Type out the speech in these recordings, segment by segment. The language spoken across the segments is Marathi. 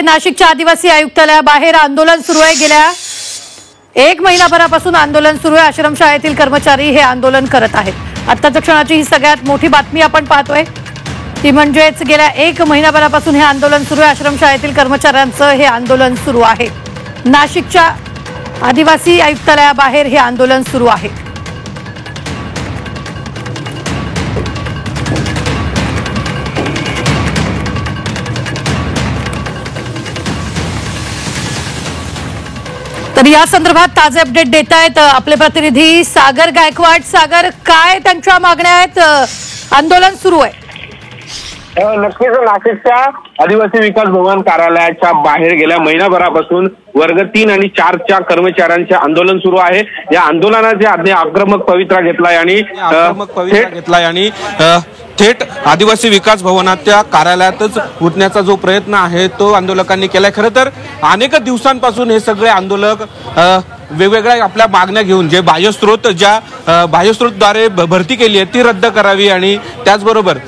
नाशिकच्या आदिवासी आयुक्तालयाबाहेर आंदोलन सुरू आहे। गेल्या एक महिनाभरापासून आंदोलन सुरू आहे। आश्रमशाळेतील कर्मचारी हे आंदोलन करत आहेत। आत्ताच्या क्षणाची ही सगळ्यात मोठी बातमी आपण पाहतोय ती म्हणजेच गेल्या एक महिनाभरापासून हे आंदोलन सुरू आहे। आश्रमशाळेतील कर्मचाऱ्यांचं हे आंदोलन सुरू आहे। नाशिकच्या आदिवासी आयुक्तालयाबाहेर हे आंदोलन सुरू आहे। तर या संदर्भात ताजे अपडेट देत आहेत आपले प्रतिनिधी सागर गायकवाड। सागर, काय त्यांच्या मागण्या आहेत? आंदोलन सुरू आहे। नक्कीच नाशिकच्या आदिवासी विकास भवन कार्यालयाच्या बाहेर गेल्या महिनाभरापासून वर्ग 3 आणि 4 च्या कर्मचाऱ्यांचे आंदोलन सुरू आहे। या आंदोलनाचे आधी आक्रमक पवित्रा घेतलाय आणि थेट आदिवासी विकास भवनाच्या कार्यालयातच उठण्याचा जो प्रयत्न आहे तो आंदोलकांनी केलाय। खरं तर अनेक दिवसांपासून हे सगळे आंदोलक वेगवेगळ्या आपल्या मागण्या घेऊन जे बाह्यस्रोतद्वारे भरती केली आहे ती रद्द करावी आणि त्याचबरोबर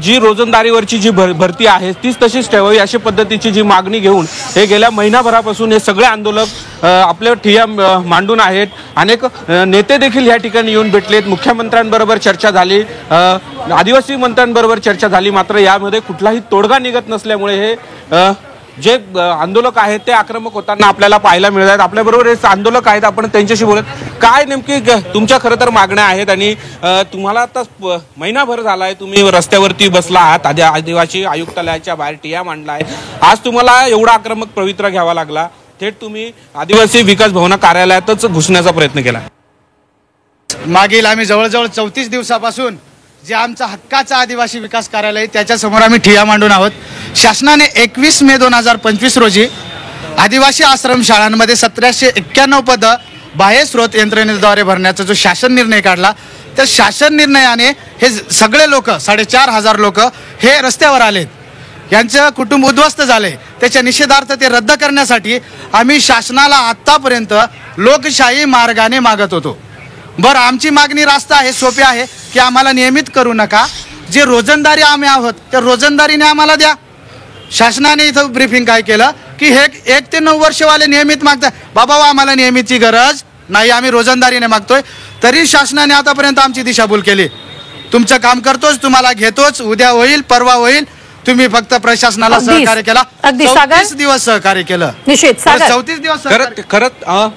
जी रोजंदारीवरची जी भरती आहे तीच तशीच ठेवावी अशा पद्धतीची जी मागणी घेऊन हे गेल्या महिनाभरापासून हे सगळे आंदोलक आपल्या ठिय्या मांडून आहेत। अनेक नेते देखील या ठिकाणी येऊन भेटलेत। मुख्यमंत्र्यांबरोबर चर्चा झाली, आदिवासी मंत्र्यांबरोबर चर्चा झाली, मात्र यामध्ये कुठलाही तोडगा निघत नसल्यामुळे हे जे आंदोलक आहेत ते आक्रमक होताना आपल्याला पाहायला मिळत आहेत। आपल्याबरोबर हे आंदोलक आहेत, आपण त्यांच्याशी बोलत काय नेमकी तुमच्या खरं तर मागण्या आहेत आणि तुम्हाला आता महिनाभर झालाय तुम्ही रस्त्यावरती बसला आहात, आदिवासी आयुक्तालयाच्या बाहेर ठिय्या मांडला आहे। आज तुम्हाला एवढा आक्रमक पवित्रा घ्यावा लागला, थेट तुम्ही आदिवासी विकास भवन कार्यालयातच घुसण्याचा प्रयत्न केला। मागील आम्ही जवळजवळ 34 दिवसापासून जे आमचा हक्काचा आदिवासी विकास कार्यालय त्याच्या समोर आम्ही ठिय्या मांडून आहोत। शासनाने 21 मे 2025 रोजी आदिवासी आश्रम शाळांमध्ये 1791 पदं बाह्य स्रोत यंत्रणेद्वारे भरण्याचा जो शासन निर्णय काढला, त्या शासन निर्णयाने हे सगळे लोक 4500 लोक हे रस्त्यावर आलेत, यांचं कुटुंब उद्ध्वस्त झाले। त्याच्या निषेधार्थ ते रद्द करण्यासाठी आम्ही शासनाला आतापर्यंत लोकशाही मार्गाने मागत होतो। बरं, आमची मागणी रास्त आहे, सोपी आहे की आम्हाला नियमित करू नका, जे रोजंदारी आम्ही आहोत त्या रोजंदारीने आम्हाला द्या। शासनाने इथं ब्रीफिंग काय केलं की हे 1 ते 9 वर्षवाले नियमित मागतात। बाबा आम्हाला नियमितची गरज नाही, आम्ही रोजंदारीने मागतोय। तरी शासनाने आतापर्यंत आमची दिशाभूल केली। तुमचं काम करतोच, तुम्हाला घेतोच, उद्या होईल परवा होईल, तुम्ही फक्त प्रशासनाला सहकार्य केला। 34 दिवस सहकार्य केलं, निश्चित सागर 34 दिवस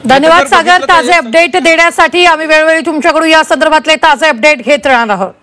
धन्यवाद सागर ताजे अपडेट देण्यासाठी। आम्ही वेळोवेळी तुमच्याकडून या संदर्भातले ताजे अपडेट घेत राहणार आहोत।